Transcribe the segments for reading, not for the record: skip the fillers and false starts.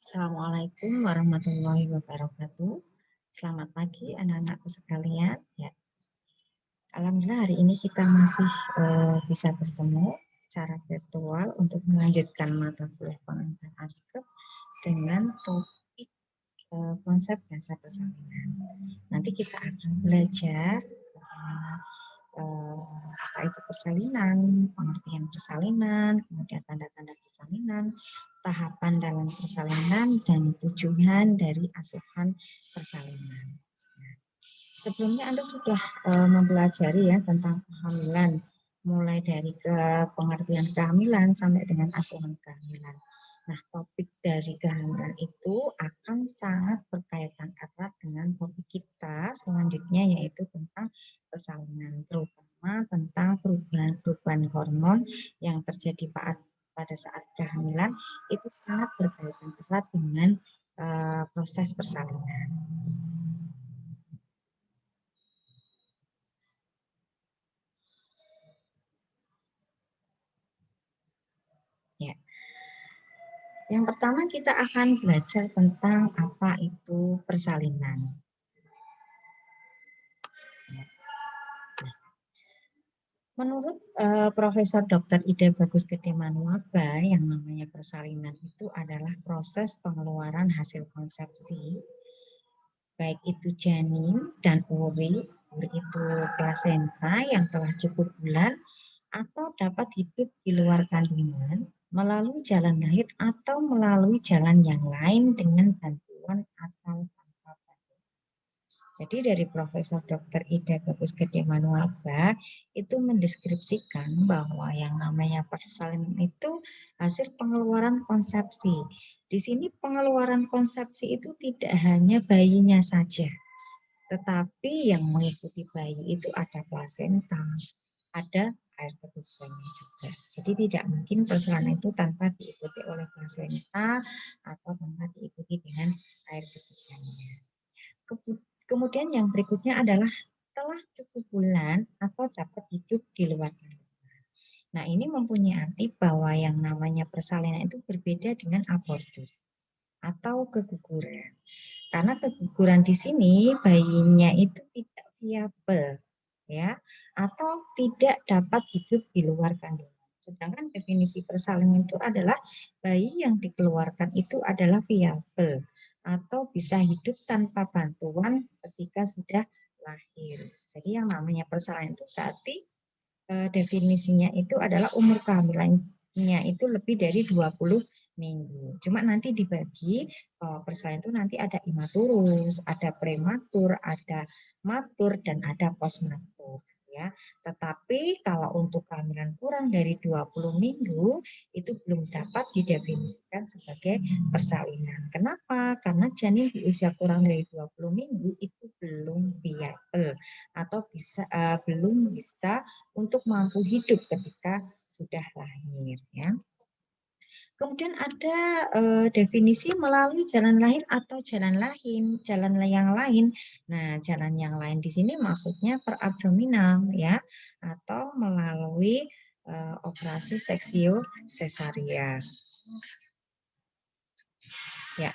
Assalamualaikum warahmatullahi wabarakatuh. Selamat pagi anak-anakku sekalian. Ya, alhamdulillah hari ini kita masih bisa bertemu secara virtual untuk melanjutkan mata kuliah pengantar askep dengan topik konsep dasar persalinan. Nanti kita akan belajar bagaimana apa itu persalinan, pengertian persalinan, kemudian tanda-tanda persalinan, tahapan dalam persalinan, dan tujuan dari asuhan persalinan. Sebelumnya Anda sudah mempelajari ya tentang kehamilan, mulai dari pengertian kehamilan sampai dengan asuhan kehamilan. Nah, topik dari kehamilan itu akan sangat berkaitan erat dengan topik kita selanjutnya, yaitu tentang persalinan, terutama tentang perubahan-perubahan hormon yang terjadi pada saat kehamilan. Itu sangat berkaitan erat dengan proses persalinan. Ya. Yang pertama kita akan belajar tentang apa itu persalinan. Menurut Profesor Dr. Ida Bagus Gede Manuaba, yang namanya persalinan itu adalah proses pengeluaran hasil konsepsi, baik itu janin dan uri itu plasenta yang telah cukup bulan, atau dapat hidup di luar kandungan melalui jalan lahir atau melalui jalan yang lain dengan bantuan atau tanpa bantuan. Jadi dari Profesor Dr. Ida Bagus Gede Manuaba itu mendeskripsikan bahwa yang namanya persalinan itu hasil pengeluaran konsepsi. Di sini pengeluaran konsepsi itu tidak hanya bayinya saja, tetapi yang mengikuti bayi itu ada plasenta, ada air ketubannya juga. Jadi tidak mungkin persalinan itu tanpa diikuti oleh plasenta atau tanpa diikuti dengan air ketubannya. Kemudian yang berikutnya adalah telah cukup bulan atau dapat hidup di luar kandungan. Nah, ini mempunyai arti bahwa yang namanya persalinan itu berbeda dengan abortus atau keguguran. Karena keguguran di sini bayinya itu tidak viabel, ya, atau tidak dapat hidup di luar kandungan. Sedangkan definisi persalinan itu adalah bayi yang dikeluarkan itu adalah viabel atau bisa hidup tanpa bantuan ketika sudah lahir. Jadi yang namanya persalinan itu berarti definisinya itu adalah umur kehamilannya itu lebih dari 20 minggu. Cuma nanti dibagi persalinan itu nanti ada imaturus, ada prematur, ada matur, dan ada postmatur. Ya. Tetapi kalau untuk kehamilan kurang dari 20 minggu itu belum dapat didefinisikan sebagai persalinan. Kenapa? Karena janin di usia kurang dari 20 minggu itu belum viable atau belum bisa untuk mampu hidup ketika sudah lahir, ya. Kemudian ada definisi melalui jalan lahir atau jalan yang lain. Nah, jalan yang lain di sini maksudnya perabdominal, ya, atau melalui operasi seksio sesaria. Ya.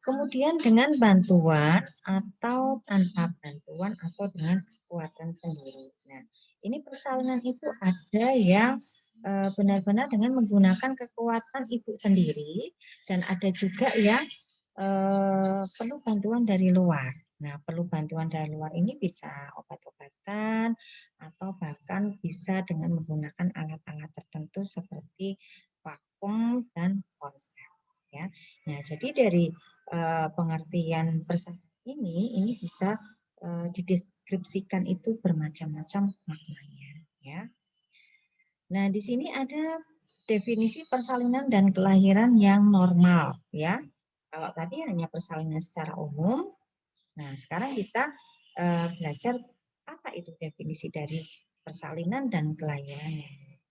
Kemudian dengan bantuan atau tanpa bantuan atau dengan kekuatan sendiri. Nah, ini persalinan itu ada yang benar-benar dengan menggunakan kekuatan ibu sendiri, dan ada juga yang perlu bantuan dari luar. Nah, perlu bantuan dari luar ini bisa obat-obatan atau bahkan bisa dengan menggunakan alat-alat tertentu seperti vakum dan ponsel. Ya. Nah, jadi dari pengertian persalinan ini bisa dideskripsikan itu bermacam-macam maknanya, ya. Nah, di sini ada definisi persalinan dan kelahiran yang normal, ya. Kalau tadi hanya persalinan secara umum, nah sekarang kita belajar apa itu definisi dari persalinan dan kelahirannya.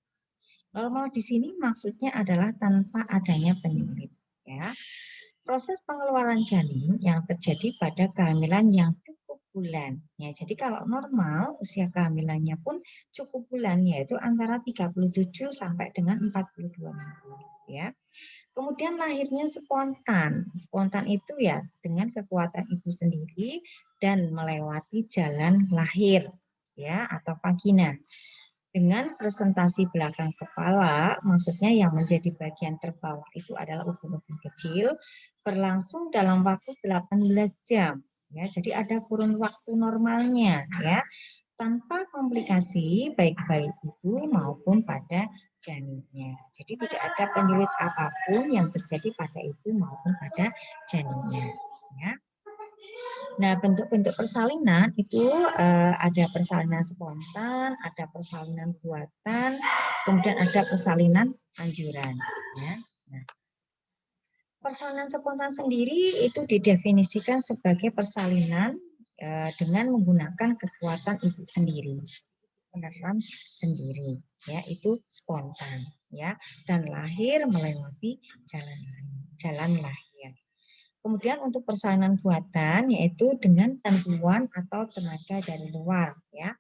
Normal di sini maksudnya adalah tanpa adanya penyulit, ya. Proses pengeluaran janin yang terjadi pada kehamilan yang cukup bulan. Ya, jadi kalau normal usia kehamilannya pun cukup bulan, yaitu antara 37 sampai dengan 42 minggu, ya. Kemudian lahirnya spontan. Spontan itu ya dengan kekuatan ibu sendiri dan melewati jalan lahir ya atau vagina. Dengan presentasi belakang kepala, maksudnya yang menjadi bagian terbawah itu adalah ubun-ubun kecil, berlangsung dalam waktu 18 jam. Ya, jadi ada kurun waktu normalnya ya, tanpa komplikasi baik pada ibu maupun pada janinnya. Jadi tidak ada penyulit apapun yang terjadi pada ibu maupun pada janinnya. Ya. Nah, bentuk-bentuk persalinan itu ada persalinan spontan, ada persalinan buatan, kemudian ada persalinan anjuran. Ya. Nah, persalinan spontan sendiri itu didefinisikan sebagai persalinan dengan menggunakan kekuatan ibu sendiri, peneran sendiri, ya itu spontan, ya dan lahir melewati jalan lahir. Kemudian untuk persalinan buatan yaitu dengan bantuan atau tenaga dari luar ya.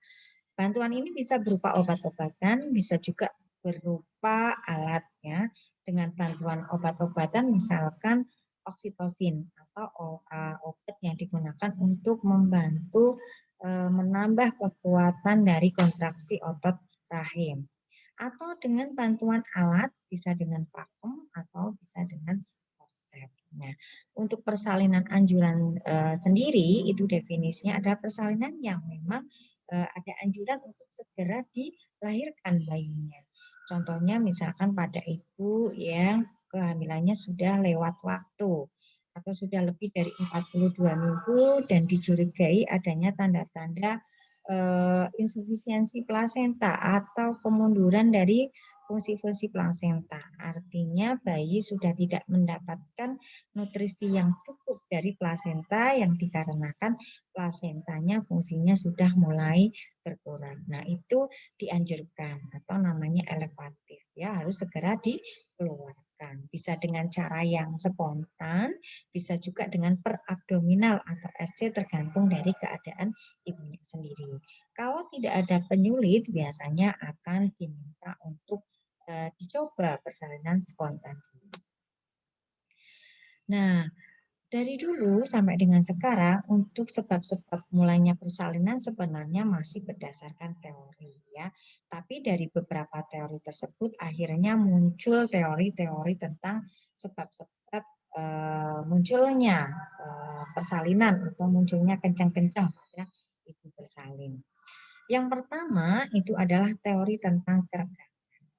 Bantuan ini bisa berupa obat-obatan, bisa juga berupa alat ya. Dengan bantuan obat-obatan misalkan oksitosin atau obat yang digunakan untuk membantu menambah kekuatan dari kontraksi otot rahim. Atau dengan bantuan alat bisa dengan vakum atau bisa dengan forceps. Nah, untuk persalinan anjuran sendiri itu definisinya ada persalinan yang memang ada anjuran untuk segera dilahirkan bayinya. Contohnya misalkan pada ibu yang kehamilannya sudah lewat waktu atau sudah lebih dari 42 minggu dan dicurigai adanya tanda-tanda insufisiensi plasenta atau kemunduran dari fungsi-fungsi plasenta. Artinya bayi sudah tidak mendapatkan nutrisi yang cukup dari plasenta yang dikarenakan plasentanya fungsinya sudah mulai berkurang. Nah, itu dianjurkan atau namanya elevatif ya, harus segera dikeluarkan. Bisa dengan cara yang spontan, bisa juga dengan perabdominal atau SC tergantung dari keadaan ibunya sendiri. Kalau tidak ada penyulit, biasanya akan diminta untuk dicoba persalinan spontan. Nah, dari dulu sampai dengan sekarang untuk sebab-sebab mulainya persalinan sebenarnya masih berdasarkan teori ya. Tapi dari beberapa teori tersebut akhirnya muncul teori-teori tentang sebab-sebab munculnya persalinan atau munculnya kencang-kencang pada ibu bersalin. Yang pertama itu adalah teori tentang keregangan.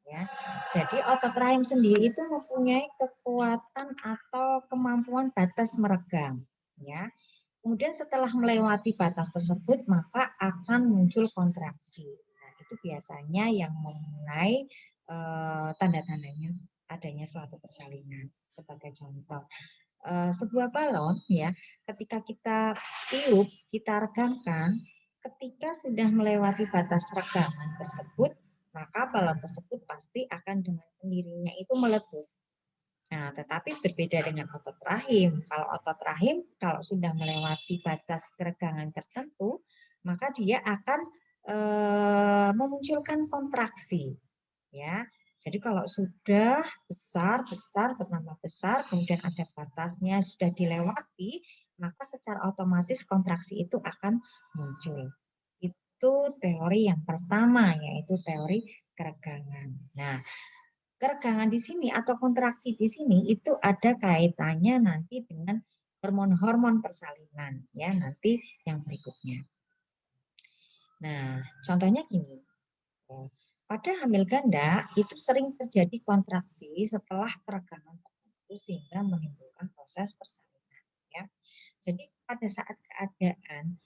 Ya. Jadi otot rahim sendiri itu mempunyai kekuatan atau kemampuan batas meregang. Ya. Kemudian setelah melewati batas tersebut maka akan muncul kontraksi. Nah, itu biasanya yang memulai tanda-tandanya adanya suatu persalinan. Sebagai contoh, sebuah balon ya, ketika kita tiup, kita regangkan, ketika sudah melewati batas regangan tersebut, maka balon tersebut pasti akan dengan sendirinya itu meletus. Nah, tetapi berbeda dengan otot rahim. Kalau otot rahim, kalau sudah melewati batas keregangan tertentu, maka dia akan memunculkan kontraksi. Ya, jadi kalau sudah besar bertambah besar, kemudian ada batasnya sudah dilewati, maka secara otomatis kontraksi itu akan muncul. Itu teori yang pertama, yaitu teori keregangan. Nah, keregangan di sini atau kontraksi di sini itu ada kaitannya nanti dengan hormon-hormon persalinan ya nanti yang berikutnya. Nah, contohnya gini. Pada hamil ganda itu sering terjadi kontraksi setelah keregangan tertentu sehingga menimbulkan proses persalinan ya. Jadi pada saat keadaan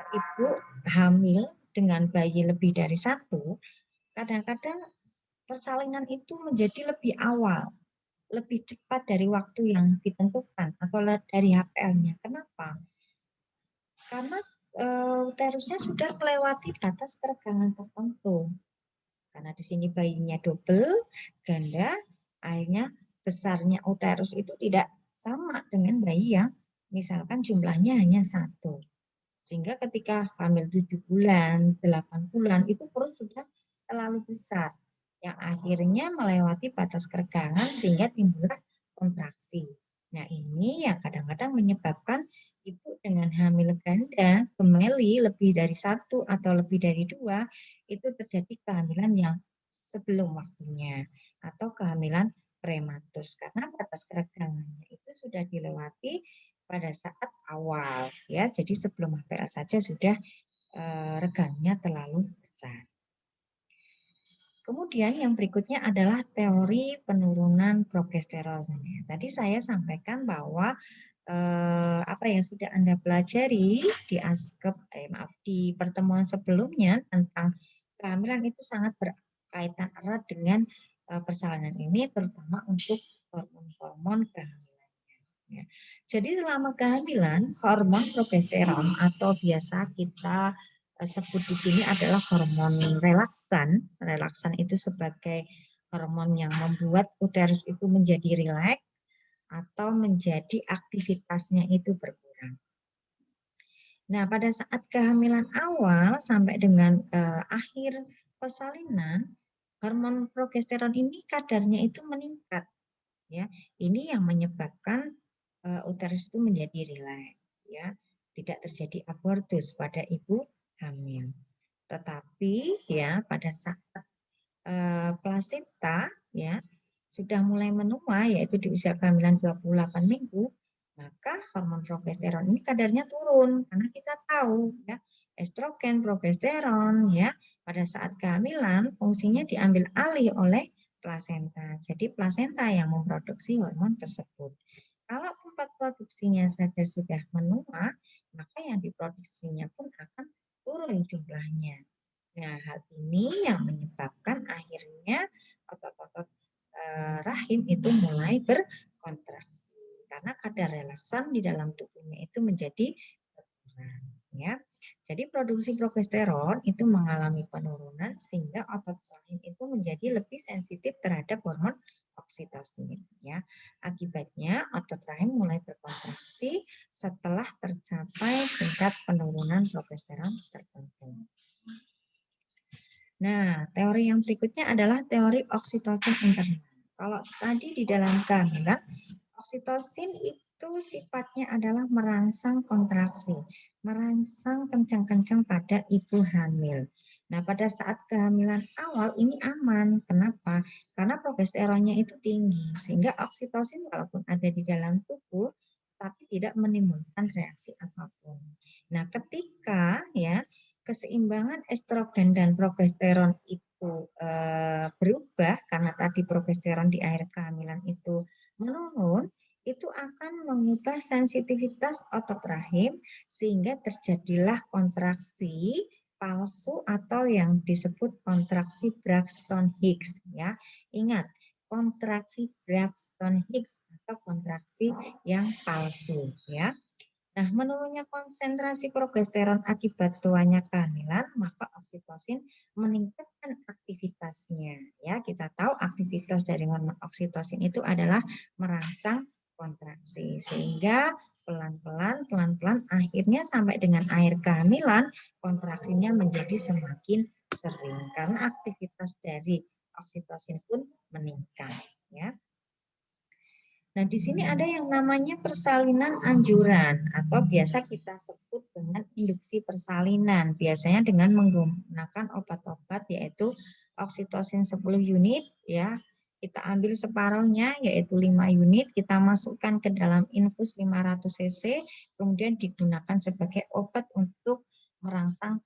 ibu hamil dengan bayi lebih dari satu, kadang-kadang persalinan itu menjadi lebih awal, lebih cepat dari waktu yang ditentukan atau dari HPL-nya. Kenapa? Karena uterusnya sudah melewati batas keregangan tertentu. Karena di sini bayinya double, ganda, akhirnya besarnya uterus itu tidak sama dengan bayi yang misalkan jumlahnya hanya satu. Sehingga ketika hamil 7 bulan, 8 bulan, itu perut sudah terlalu besar. yang akhirnya melewati batas keregangan sehingga timbullah kontraksi. Nah, ini yang kadang-kadang menyebabkan ibu dengan hamil ganda, gemeli lebih dari satu atau lebih dari dua, itu terjadi kehamilan yang sebelum waktunya atau kehamilan prematus karena batas keregangannya itu sudah dilewati pada saat awal ya. Jadi sebelum HPL saja sudah regangnya terlalu besar. Kemudian yang berikutnya adalah teori penurunan progesteron. Tadi saya sampaikan bahwa apa yang sudah Anda pelajari di di pertemuan sebelumnya tentang kehamilan itu sangat berkaitan erat dengan persalinan ini, terutama untuk hormon-hormon kehamilan. Ya. Jadi selama kehamilan, hormon progesteron atau biasa kita sebut di sini adalah hormon relaksan. Relaksan itu sebagai hormon yang membuat uterus itu menjadi rileks atau menjadi aktivitasnya itu berkurang. Nah, pada saat kehamilan awal sampai dengan akhir persalinan, hormon progesteron ini kadarnya itu meningkat. Ya, ini yang menyebabkan uterus itu menjadi rileks, ya, tidak terjadi abortus pada ibu hamil. Tetapi ya pada saat plasenta ya sudah mulai menua yaitu di usia kehamilan 28 minggu, maka hormon progesteron ini kadarnya turun karena kita tahu ya estrogen, progesteron ya pada saat kehamilan fungsinya diambil alih oleh plasenta. Jadi plasenta yang memproduksi hormon tersebut. Kalau tempat produksinya saja sudah menua, maka yang diproduksinya pun akan turun jumlahnya. Nah, hal ini yang menyebabkan akhirnya otot-otot rahim itu mulai berkontraksi karena kadar relaksan di dalam tubuhnya itu menjadi berkurang. Ya, jadi produksi progesteron itu mengalami penurunan sehingga otot rahim itu menjadi lebih sensitif terhadap hormon oksitosin. Ya, akibatnya otot rahim mulai berkontraksi setelah tercapai tingkat penurunan progesteron tertentu. Nah, teori yang berikutnya adalah teori oksitosin internal. Kalau tadi di dalam kehamilan, oksitosin itu sifatnya adalah merangsang kontraksi, merangsang kencang-kencang pada ibu hamil. Nah, pada saat kehamilan awal ini aman. Kenapa? Karena progesteronnya itu tinggi, sehingga oksitosin walaupun ada di dalam tubuh, tapi tidak menimbulkan reaksi apapun. Nah, ketika ya keseimbangan estrogen dan progesteron itu berubah karena tadi progesteron di akhir kehamilan itu menurun, itu akan mengubah sensitivitas otot rahim sehingga terjadilah kontraksi palsu atau yang disebut kontraksi Braxton Hicks ya. Ingat, kontraksi Braxton Hicks atau kontraksi yang palsu ya. Nah, menurunnya konsentrasi progesteron akibat tuanya kehamilan, maka oksitosin meningkatkan aktivitasnya. Ya, kita tahu aktivitas dari hormon oksitosin itu adalah merangsang kontraksi, sehingga pelan-pelan akhirnya sampai dengan akhir kehamilan kontraksinya menjadi semakin sering karena aktivitas dari oksitosin pun meningkat. Ya. Nah, di sini ada yang namanya persalinan anjuran atau biasa kita sebut dengan induksi persalinan. Biasanya dengan menggunakan obat-obat yaitu oksitosin 10 unit ya. Kita ambil separuhnya yaitu 5 unit, kita masukkan ke dalam infus 500 cc, kemudian digunakan sebagai obat untuk merangsang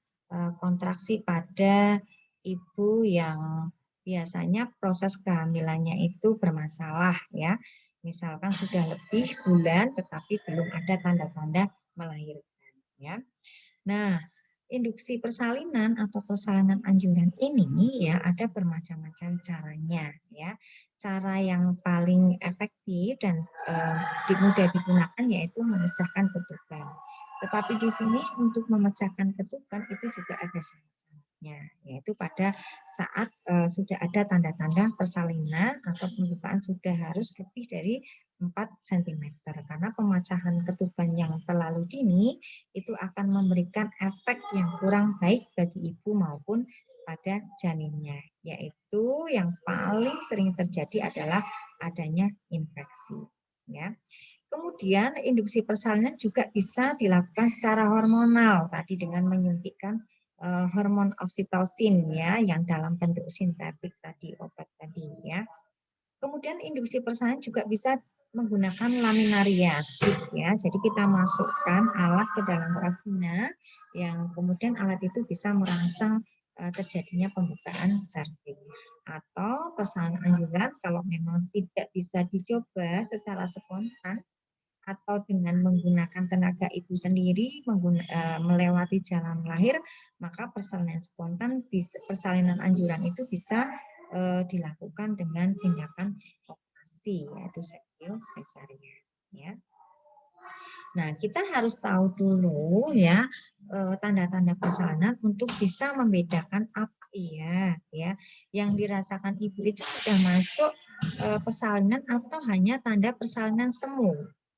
kontraksi pada ibu yang biasanya proses kehamilannya itu bermasalah ya. Misalkan sudah lebih bulan tetapi belum ada tanda-tanda melahirkan ya. Nah, induksi persalinan atau persalinan anjuran ini ya ada bermacam-macam caranya ya. Cara yang paling efektif dan mudah digunakan yaitu memecahkan ketuban. Tetapi di sini untuk memecahkan ketuban itu juga ada syarat-syaratnya, yaitu pada saat sudah ada tanda-tanda persalinan atau pembukaan sudah harus lebih dari 4 cm karena pemecahan ketuban yang terlalu dini itu akan memberikan efek yang kurang baik bagi ibu maupun pada janinnya, yaitu yang paling sering terjadi adalah adanya infeksi. Ya. Kemudian induksi persalinan juga bisa dilakukan secara hormonal tadi dengan menyuntikkan hormon oksitosin ya yang dalam bentuk sintetik tadi obat tadi ya. Kemudian induksi persalinan juga bisa menggunakan laminaria stick ya. Jadi kita masukkan alat ke dalam vagina yang kemudian alat itu bisa merangsang terjadinya pembukaan serviks. Atau persalinan anjuran kalau memang tidak bisa dicoba secara spontan atau dengan menggunakan tenaga ibu sendiri melewati jalan lahir, maka persalinan spontan persalinan anjuran itu bisa dilakukan dengan tindakan operasi yaitu seksil sesarian ya. Nah, kita harus tahu dulu ya tanda-tanda persalinan untuk bisa membedakan apa ya yang dirasakan ibu itu sudah masuk persalinan atau hanya tanda persalinan semu.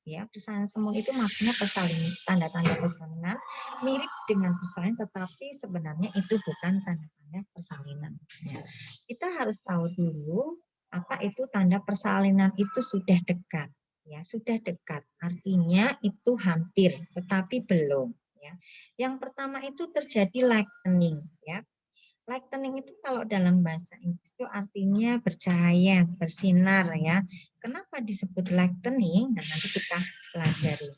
Ya, persalinan semu itu maksudnya persalinan, tanda-tanda persalinan mirip dengan persalinan tetapi sebenarnya itu bukan tanda-tanda persalinan. Ya. Kita harus tahu dulu apa itu tanda persalinan itu sudah dekat. Ya, sudah dekat. Artinya itu hampir, tetapi belum. Ya. Yang pertama itu terjadi lightening. Ya. Lightening itu kalau dalam bahasa Inggris itu artinya bercahaya, bersinar. Ya. Kenapa disebut lightening? Dan nanti kita pelajari.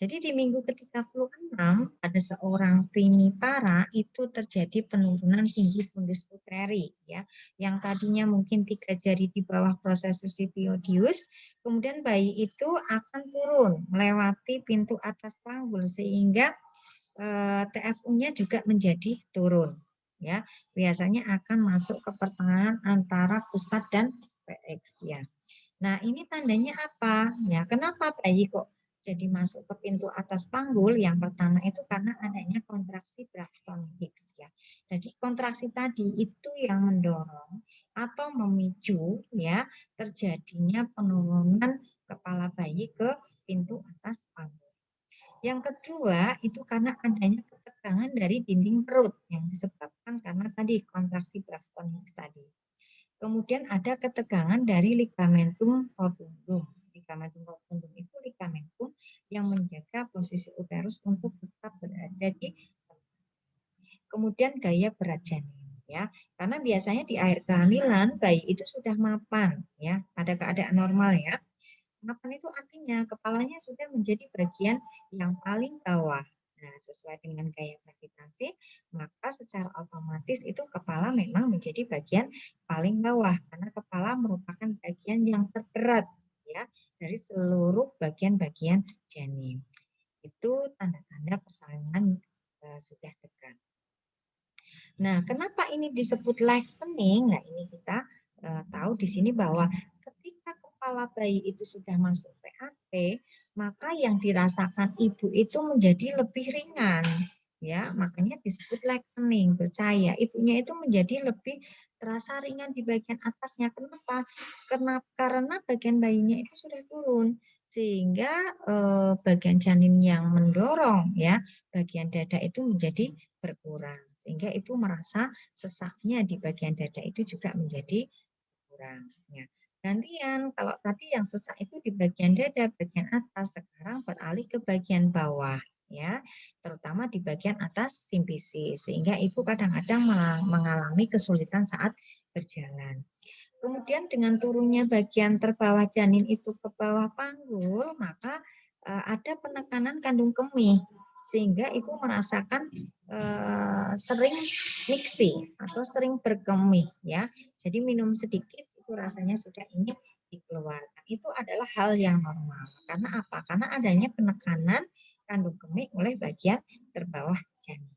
Jadi di minggu ke-36 pada seorang primipara itu terjadi penurunan tinggi fundus uteri ya, yang tadinya mungkin 3 jari di bawah proses Sisypheus, kemudian bayi itu akan turun melewati pintu atas panggul sehingga TFU-nya juga menjadi turun ya. Biasanya akan masuk ke pertengahan antara pusat dan PX ya. Nah, ini tandanya apa? Ya, kenapa bayi kok jadi masuk ke pintu atas panggul? Yang pertama itu karena adanya kontraksi Braxton Hicks ya. Jadi kontraksi tadi itu yang mendorong atau memicu ya terjadinya penurunan kepala bayi ke pintu atas panggul. Yang kedua itu karena adanya ketegangan dari dinding perut yang disebabkan karena tadi kontraksi Braxton Hicks tadi. Kemudian ada ketegangan dari ligamentum rotundum. Ligamentum rotundum itu ligamentum yang menjaga posisi uterus untuk tetap berada di. Kemudian gaya berat janin ya. Karena biasanya di akhir kehamilan bayi itu sudah mapan ya, pada keadaan normal ya. Mapan itu artinya kepalanya sudah menjadi bagian yang paling bawah. Nah, sesuai dengan gaya gravitasi, maka secara otomatis itu kepala memang menjadi bagian paling bawah karena kepala merupakan bagian yang terberat ya dari seluruh bagian-bagian janin. Itu tanda-tanda persalinan sudah dekat. Nah, kenapa ini disebut lightening? Nah, ini kita tahu di sini bahwa ketika kepala bayi itu sudah masuk PAP, maka yang dirasakan ibu itu menjadi lebih ringan. Ya, makanya disebut lightening, percaya. Ibunya itu menjadi lebih terasa ringan di bagian atasnya. Kenapa? Karena bagian bayinya itu sudah turun sehingga bagian janin yang mendorong ya, bagian dada itu menjadi berkurang sehingga ibu merasa sesaknya di bagian dada itu juga menjadi kurang. Ya. Gantian, kalau tadi yang sesak itu di bagian dada, bagian atas, sekarang beralih ke bagian bawah, ya, terutama di bagian atas simpisis, sehingga ibu kadang-kadang mengalami kesulitan saat berjalan. Kemudian dengan turunnya bagian terbawah janin itu ke bawah panggul, maka ada penekanan kandung kemih sehingga ibu merasakan sering mixing atau sering berkemih ya. Jadi minum sedikit itu rasanya sudah ingin dikeluarkan. Itu adalah hal yang normal. Karena apa? Karena adanya penekanan kandung kemih oleh bagian terbawah janin.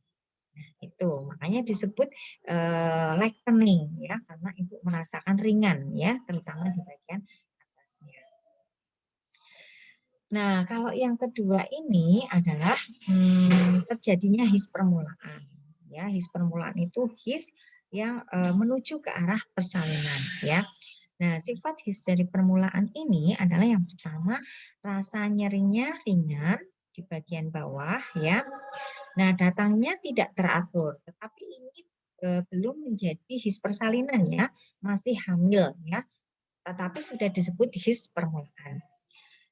Nah, itu makanya disebut lightening ya karena ibu merasakan ringan ya terutama di bagian atasnya. Nah, kalau yang kedua ini adalah terjadinya his permulaan. Ya, his permulaan itu his yang menuju ke arah persalinan. Ya, nah sifat his dari permulaan ini adalah yang pertama rasa nyerinya ringan di bagian bawah. Ya, nah datangnya tidak teratur, tetapi ini belum menjadi his persalinan ya, masih hamil ya, tetapi sudah disebut his permulaan.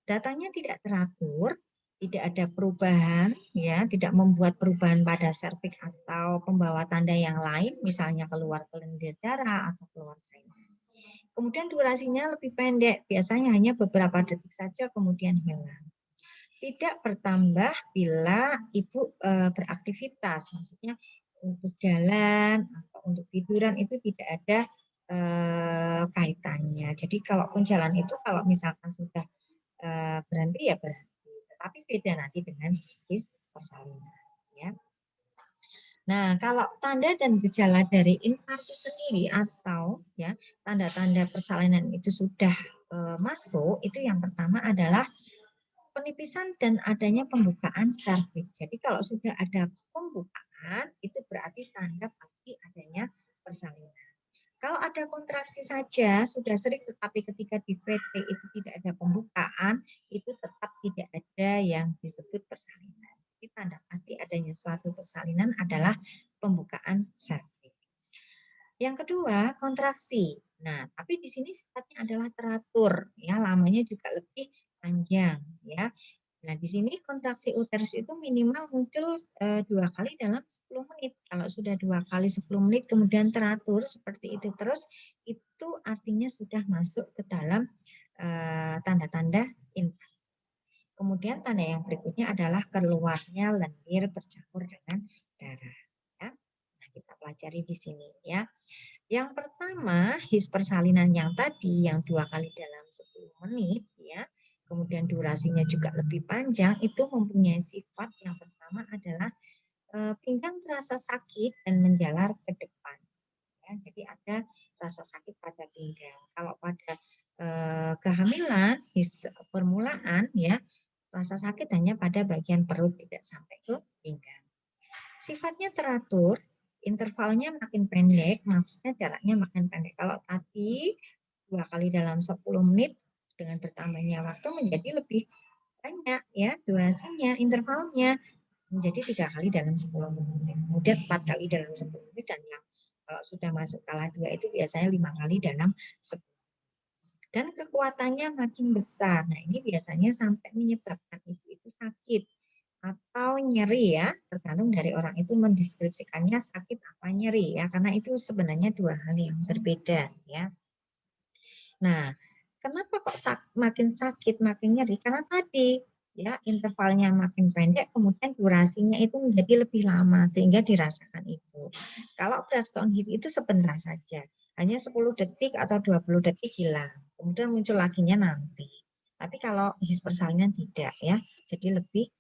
Datanya tidak teratur, tidak ada perubahan ya, tidak membuat perubahan pada serviks atau pembawa tanda yang lain, misalnya keluar kelendir darah atau keluar cairan. Kemudian durasinya lebih pendek, biasanya hanya beberapa detik saja kemudian hilang. Tidak bertambah bila ibu beraktivitas, maksudnya untuk jalan atau untuk tiduran itu tidak ada kaitannya. Jadi kalaupun jalan itu kalau misalkan sudah berhenti ya berhenti, tetapi beda nanti dengan his persalinan ya. Nah, kalau tanda dan gejala dari infarksi sendiri atau ya tanda-tanda persalinan itu sudah masuk, itu yang pertama adalah penipisan dan adanya pembukaan serviks. Jadi kalau sudah ada pembukaan, itu berarti tanda pasti adanya persalinan. Kalau ada kontraksi saja, sudah sering, tetapi ketika di VT itu tidak ada pembukaan, itu tetap tidak ada yang disebut persalinan. Jadi tanda pasti adanya suatu persalinan adalah pembukaan serviks. Yang kedua, kontraksi. Nah, tapi di sini sifatnya adalah teratur, ya, lamanya juga lebih panjang, ya. Nah, di sini kontraksi uterus itu minimal muncul 2 kali dalam 10 menit. Kalau sudah 2 kali 10 menit kemudian teratur seperti itu terus, itu artinya sudah masuk ke dalam tanda-tanda infarksi. Kemudian tanda yang berikutnya adalah keluarnya lendir bercampur dengan darah. Ya. Nah, kita pelajari di sini ya. Yang pertama, his persalinan yang tadi yang 2 kali dalam 10 menit ya. Kemudian durasinya juga lebih panjang, itu mempunyai sifat yang pertama adalah pinggang terasa sakit dan menjalar ke depan. Ya, jadi ada rasa sakit pada pinggang. Kalau pada kehamilan, his permulaan ya, rasa sakit hanya pada bagian perut, tidak sampai ke pinggang. Sifatnya teratur, intervalnya makin pendek, maksudnya jaraknya makin pendek. Kalau tadi 2 kali dalam 10 menit, dengan bertambahnya waktu menjadi lebih banyak ya durasinya, intervalnya menjadi 3 kali dalam 10 menit. Kemudian 4 kali dalam 10 menit, dan yang kalau sudah masuk skala 2 itu biasanya 5 kali dalam 10. Dan kekuatannya makin besar. Nah, ini biasanya sampai menyebabkan ibu itu sakit atau nyeri ya, tergantung dari orang itu mendeskripsikannya sakit apa nyeri ya, karena itu sebenarnya 2 hal yang berbeda ya. Nah, kenapa kok makin sakit, makin nyeri? Karena tadi ya intervalnya makin pendek, kemudian durasinya itu menjadi lebih lama sehingga dirasakan ibu. Kalau Braxton Hip itu sebentar saja, hanya 10 detik atau 20 detik hilang. Kemudian muncul laginya nanti. Tapi kalau his persalinan tidak ya, jadi lebih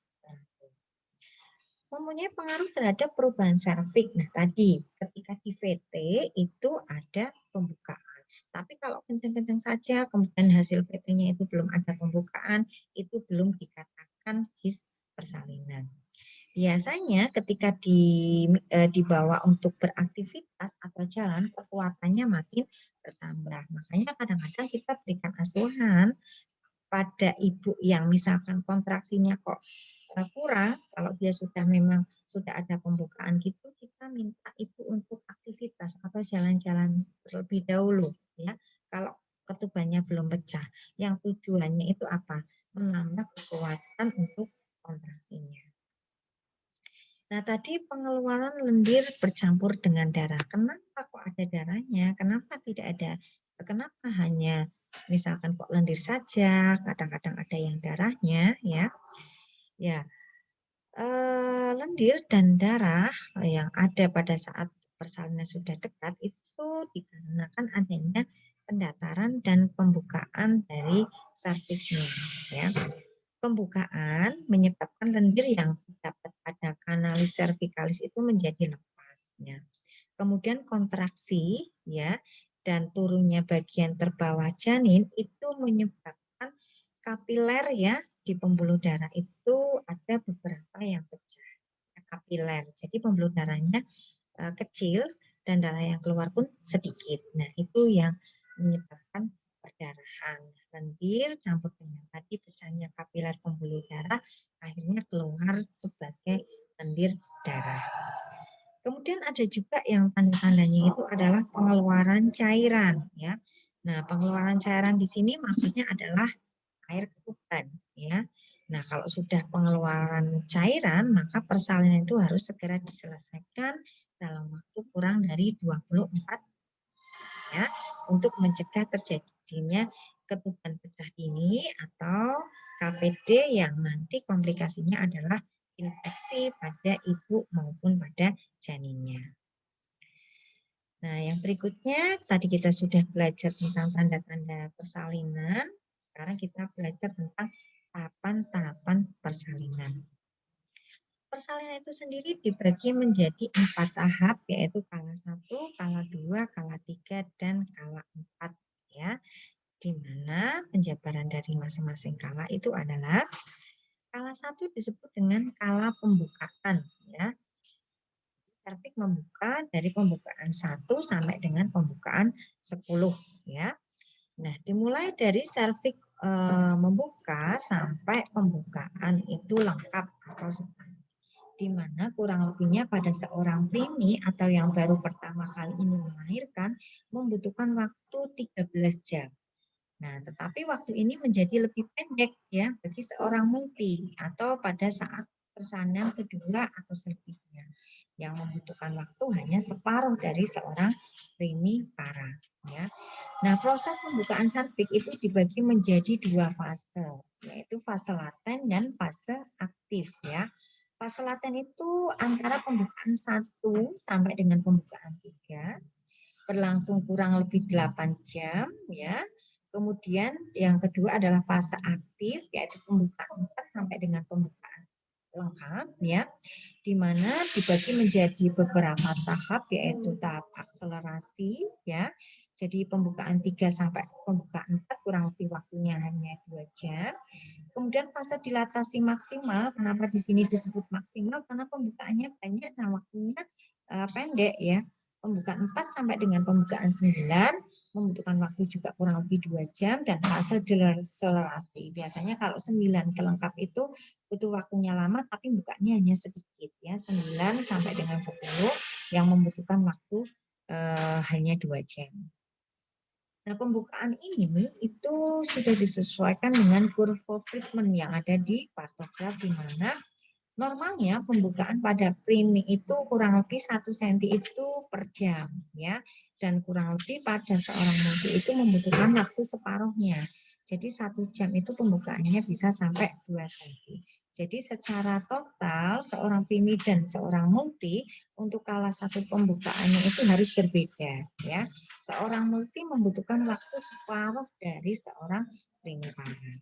mempunyai pengaruh terhadap perubahan serviks. Nah, tadi ketika di VT itu ada pembukaan. Tapi kalau kencang-kencang saja, kemudian hasil VT-nya itu belum ada pembukaan, itu belum dikatakan his persalinan. Biasanya ketika dibawa untuk beraktivitas atau jalan, kekuatannya makin bertambah. Makanya kadang-kadang kita berikan asuhan pada ibu yang misalkan kontraksinya kok kurang, kalau dia sudah memang sudah ada pembukaan gitu, kita minta ibu untuk aktivitas atau jalan-jalan terlebih dahulu ya. Kalau ketubannya belum pecah, yang tujuannya itu apa? Menambah kekuatan untuk kontraksinya. Nah, tadi pengeluaran lendir bercampur dengan darah. Kenapa kok ada darahnya? Kenapa tidak ada? Kenapa hanya misalkan kok lendir saja? Kadang-kadang ada yang darahnya ya. Ya, lendir dan darah yang ada pada saat persalinan sudah dekat itu dikarenakan adanya pendataran dan pembukaan dari serviksnya ya. Pembukaan menyebabkan lendir yang terdapat pada kanalis cervicalis itu menjadi lepas ya. Kemudian kontraksi ya dan turunnya bagian terbawah janin itu menyebabkan kapiler ya di pembuluh darah itu ada beberapa yang pecah kapiler. Jadi pembuluh darahnya kecil dan darah yang keluar pun sedikit. Nah, itu yang menyebabkan perdarahan. Lendir campur dengan tadi pecahnya kapiler pembuluh darah akhirnya keluar sebagai lendir darah. Kemudian ada juga yang tanda-tandanya itu adalah pengeluaran cairan ya. Nah, pengeluaran cairan di sini maksudnya adalah air ketuban ya. Nah, kalau sudah pengeluaran cairan, maka persalinan itu harus segera diselesaikan dalam waktu kurang dari 24 ya, untuk mencegah terjadinya ketuban pecah ini atau KPD yang nanti komplikasinya adalah infeksi pada ibu maupun pada janinnya. Nah, yang berikutnya tadi kita sudah belajar tentang tanda-tanda persalinan. Sekarang kita belajar tentang tahapan-tahapan persalinan. Persalinan itu sendiri dibagi menjadi 4 tahap, yaitu kala 1, kala 2, kala 3, dan kala 4 ya. Di mana penjabaran dari masing-masing kala itu adalah kala 1 disebut dengan kala pembukaan ya. Serviks membuka dari pembukaan 1 sampai dengan pembukaan 10 ya. Nah, dimulai dari serviks membuka sampai pembukaan itu lengkap atau di mana kurang lebihnya pada seorang preemie atau yang baru pertama kali ini melahirkan membutuhkan waktu 13 jam. Nah, tetapi waktu ini menjadi lebih pendek ya bagi seorang multi atau pada saat persalinan kedua atau selebihnya yang membutuhkan waktu hanya separuh dari seorang preemie para ya. Nah, proses pembukaan serviks itu dibagi menjadi 2 fase, yaitu fase laten dan fase aktif ya. Fase laten itu antara pembukaan 1 sampai dengan pembukaan 3 berlangsung kurang lebih 8 jam ya. Kemudian yang kedua adalah fase aktif yaitu pembukaan 4 sampai dengan pembukaan lengkap ya, di mana dibagi menjadi beberapa tahap yaitu tahap akselerasi ya. Jadi pembukaan 3 sampai pembukaan 4 kurang lebih waktunya hanya 2 jam. Kemudian fase dilatasi maksimal, kenapa di sini disebut maksimal? Karena pembukaannya banyak dan waktunya pendek ya. Pembukaan 4 sampai dengan pembukaan 9 membutuhkan waktu juga kurang lebih 2 jam dan fase deselerasi. Biasanya kalau 9 kelengkap itu butuh waktunya lama tapi bukanya hanya sedikit ya, 9 sampai dengan 10 yang membutuhkan waktu hanya 2 jam. Nah, pembukaan ini itu sudah disesuaikan dengan kurva Friedman yang ada di pastograf di mana normalnya pembukaan pada preemie itu kurang lebih 1 cm itu per jam ya, dan kurang lebih pada seorang multi itu membutuhkan waktu separuhnya. Jadi 1 jam itu pembukaannya bisa sampai 2 cm. Jadi secara total seorang preemie dan seorang multi untuk kala 1 pembukaannya itu harus berbeda ya. Seorang multi membutuhkan waktu separuh dari seorang preemie para.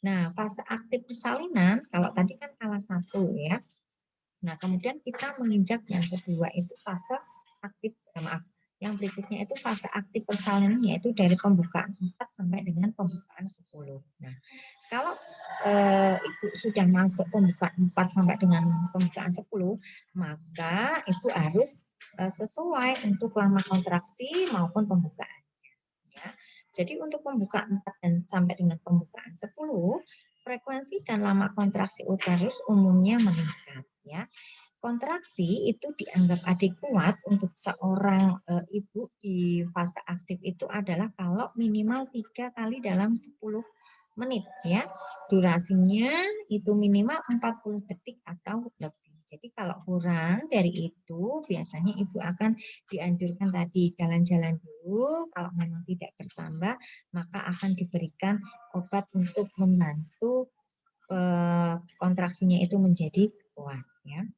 Nah, fase aktif persalinan, kalau tadi kan kala 1 ya. Nah, kemudian kita menginjak yang kedua itu fase aktif, yang berikutnya itu fase aktif persalinan yaitu dari pembukaan 4 sampai dengan pembukaan 10. Nah, kalau Ibu sudah masuk pembukaan 4 sampai dengan pembukaan 10, maka itu harus sesuai untuk lama kontraksi maupun pembukaan. Ya. Jadi untuk pembukaan 4 dan sampai dengan pembukaan 10, frekuensi dan lama kontraksi uterus umumnya meningkat ya. Kontraksi itu dianggap adekuat untuk seorang ibu di fase aktif itu adalah kalau minimal 3 kali dalam 10 menit ya. Durasinya itu minimal 40 detik atau lebih. Jadi kalau kurang dari itu biasanya ibu akan dianjurkan tadi jalan-jalan dulu. Kalau memang tidak bertambah maka akan diberikan obat untuk membantu kontraksinya itu menjadi kuat ya.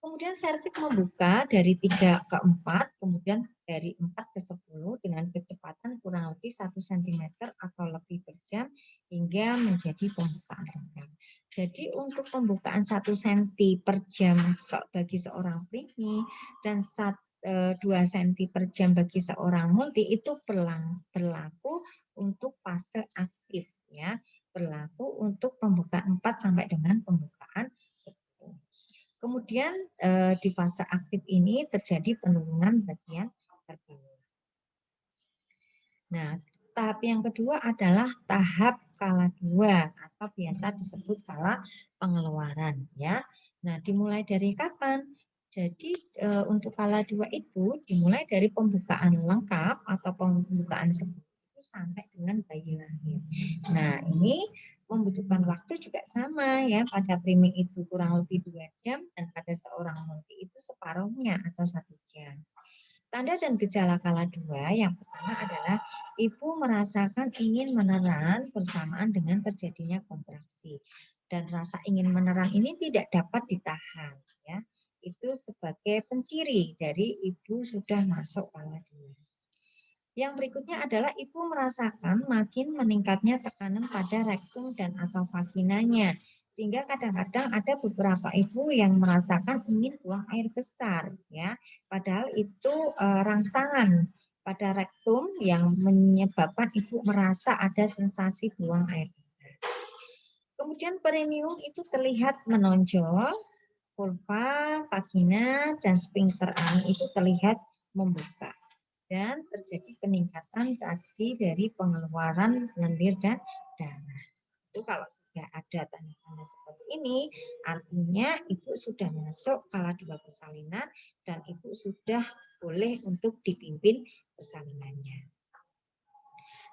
Kemudian serviks membuka dari 3 ke 4, kemudian dari 4 ke 10 dengan kecepatan kurang lebih 1 cm atau lebih per jam hingga menjadi pembukaan lengkap. Jadi untuk pembukaan 1 cm per jam bagi seorang preemie dan 2 cm per jam bagi seorang multi itu berlaku untuk fase aktif ya, berlaku untuk pembukaan 4 sampai dengan pembukaan 10. Kemudian di fase aktif ini terjadi penurunan bagian terbawah. Nah, tahap yang kedua adalah tahap kala 2 atau biasa disebut kala pengeluaran ya. Nah, dimulai dari kapan? Jadi untuk kala 2 itu dimulai dari pembukaan lengkap atau pembukaan itu sampai dengan bayi lahir. Nah, ini membutuhkan waktu juga sama ya, pada priming itu kurang lebih 2 jam dan pada seorang multi itu separuhnya atau 1 jam. Tanda dan gejala kala 2 yang pertama adalah ibu merasakan ingin meneran bersamaan dengan terjadinya kontraksi. Dan rasa ingin meneran ini tidak dapat ditahan ya. Itu sebagai penciri dari ibu sudah masuk kala 2. Yang berikutnya adalah ibu merasakan makin meningkatnya tekanan pada rektum dan atau vaginanya. Sehingga kadang-kadang ada beberapa ibu yang merasakan ingin buang air besar ya. Padahal itu rangsangan pada rektum yang menyebabkan ibu merasa ada sensasi buang air besar. Kemudian perineum itu terlihat menonjol, vulva, vagina, dan sphincter ani itu terlihat membuka. Dan terjadi peningkatan tadi dari pengeluaran lendir dan darah. Itu kalau sudah ada tanda-tanda seperti ini, artinya ibu sudah masuk kala 2 persalinan dan ibu sudah boleh untuk dipimpin persalinannya.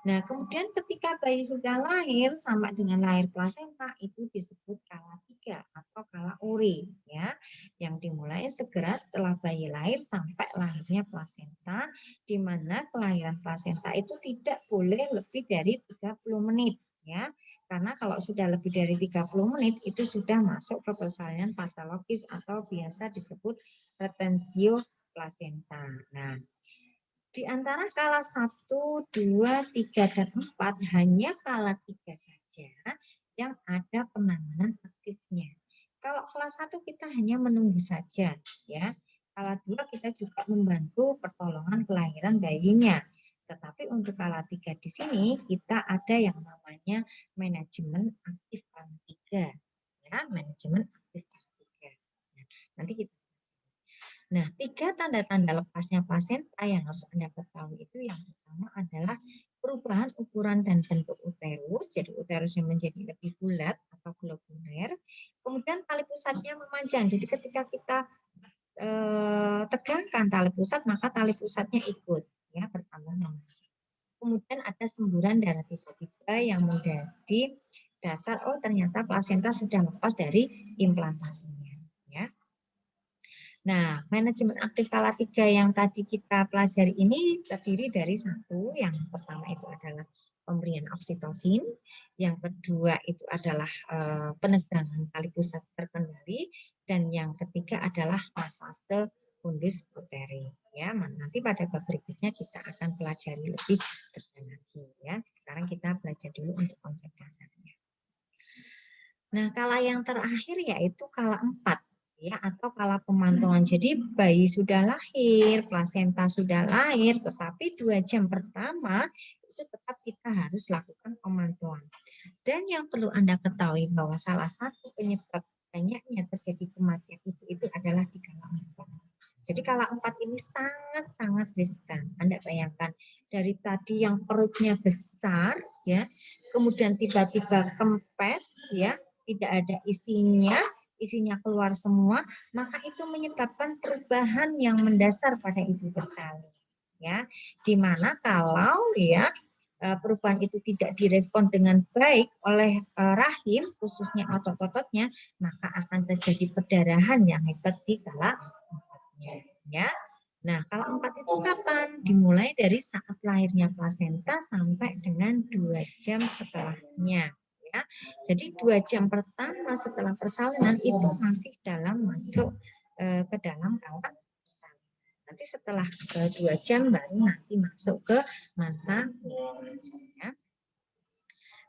Nah, kemudian ketika bayi sudah lahir sama dengan lahir plasenta itu disebut kala 3 atau kala uri ya, yang dimulai segera setelah bayi lahir sampai lahirnya plasenta, di mana kelahiran plasenta itu tidak boleh lebih dari 30 menit ya. Karena kalau sudah lebih dari 30 menit itu sudah masuk ke persalinan patologis atau biasa disebut retensio plasenta. Nah, di antara kala 1, 2, 3, dan 4 hanya kala 3 saja yang ada penanganan aktifnya. Kalau kala 1 kita hanya menunggu saja ya. Kala 2 kita juga membantu pertolongan kelahiran bayinya. Tetapi untuk kala 3 di sini kita ada yang namanya manajemen aktif kala 3 ya, manajemen aktif kala 3. Nah, nanti kita Nah, 3 tanda-tanda lepasnya plasenta yang harus Anda ketahui itu yang pertama adalah perubahan ukuran dan bentuk uterus, jadi uterusnya menjadi lebih bulat atau globuler. Kemudian tali pusatnya memanjang, jadi ketika kita tegangkan tali pusat, maka tali pusatnya ikut ya bertambah memanjang. Kemudian ada semburan darah tiba-tiba yang menjadi dasar, oh ternyata plasenta sudah lepas dari implantasinya. Ya. Nah, manajemen aktif kala 3 yang tadi kita pelajari ini terdiri dari satu, yang pertama itu adalah pemberian oksitosin, yang kedua itu adalah penegangan tali pusat terkendali, dan yang ketiga adalah masase fundus uteri. Ya, nanti pada bab berikutnya kita akan pelajari lebih detail lagi. Ya, sekarang kita belajar dulu untuk konsep dasarnya. Nah, kala yang terakhir yaitu kala 4 ya, atau kala pemantauan. Jadi bayi sudah lahir, plasenta sudah lahir, tetapi 2 jam pertama itu tetap kita harus lakukan pemantauan. Dan yang perlu Anda ketahui bahwa salah satu penyebab banyaknya terjadi kematian itu adalah di kala 4. Jadi kala 4 ini sangat-sangat riskan. Anda bayangkan dari tadi yang perutnya besar ya, kemudian tiba-tiba kempes ya, tidak ada isinya keluar semua, maka itu menyebabkan perubahan yang mendasar pada ibu bersalin. Ya, di mana kalau ya perubahan itu tidak direspon dengan baik oleh rahim, khususnya otot-ototnya, maka akan terjadi perdarahan yang hebat di kala 4-nya. Ya. Nah, kala 4 itu kapan? Dimulai dari saat lahirnya plasenta sampai dengan 2 jam setelahnya. Ya. Jadi 2 jam pertama setelah persalinan itu masih masuk ke dalam kala persalinan. Nanti setelah 2 jam baru nanti masuk ke masa ya.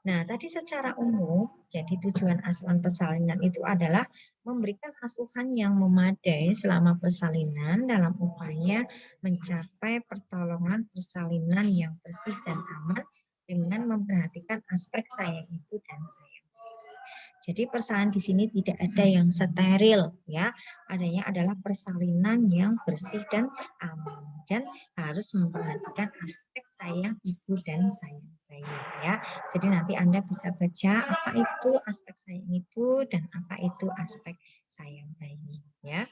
Nah, tadi secara umum, jadi tujuan asuhan persalinan itu adalah memberikan asuhan yang memadai selama persalinan dalam upaya mencapai pertolongan persalinan yang bersih dan aman dengan memperhatikan aspek sayang ibu dan sayang bayi. Jadi persalinan di sini tidak ada yang steril ya, adanya adalah persalinan yang bersih dan aman dan harus memperhatikan aspek sayang ibu dan sayang bayi ya. Jadi nanti Anda bisa baca apa itu aspek sayang ibu dan apa itu aspek sayang bayi, ya.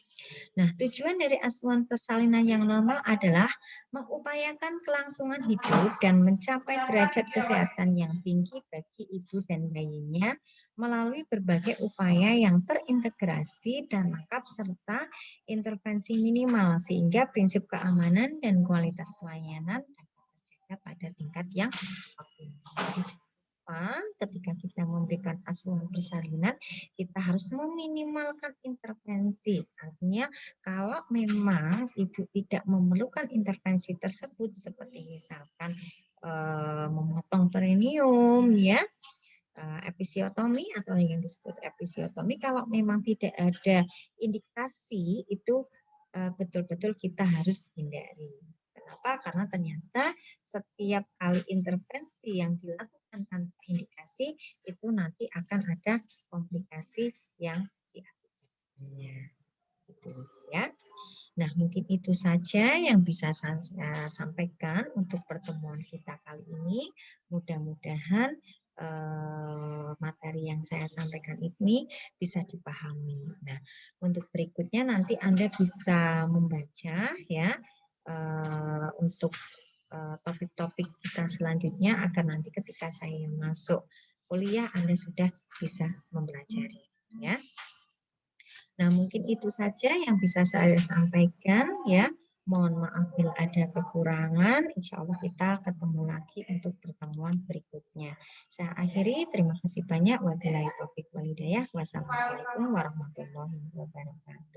Nah, tujuan dari asuhan persalinan yang normal adalah mengupayakan kelangsungan hidup dan mencapai derajat kesehatan yang tinggi bagi ibu dan bayinya melalui berbagai upaya yang terintegrasi dan lengkap serta intervensi minimal sehingga prinsip keamanan dan kualitas pelayanan dapat terjaga pada tingkat yang optimal. Jadi, jangan lupa ketika kita memberikan asuhan persalinan, kita harus meminimalkan intervensi. Artinya kalau memang ibu tidak memerlukan intervensi tersebut seperti misalkan memotong perineum ya, episiotomi atau yang disebut episiotomi, kalau memang tidak ada indikasi itu betul-betul kita harus hindari. Kenapa? Karena ternyata setiap kali intervensi yang dilakukan tanpa indikasi itu nanti akan ada komplikasi yang diakibatkannya. Gitu ya. Nah, mungkin itu saja yang bisa saya sampaikan untuk pertemuan kita kali ini. Mudah-mudahan materi yang saya sampaikan ini bisa dipahami. Nah, untuk berikutnya nanti Anda bisa membaca ya untuk topik-topik kita selanjutnya agar nanti ketika saya masuk kuliah Anda sudah bisa mempelajari ya. Nah, mungkin itu saja yang bisa saya sampaikan ya. Mohon maaf bila ada kekurangan. Insya Allah kita ketemu lagi untuk pertemuan berikutnya. Saya akhiri. Terima kasih banyak. Wabillahi taufiq walhidayah. Wassalamualaikum warahmatullahi wabarakatuh.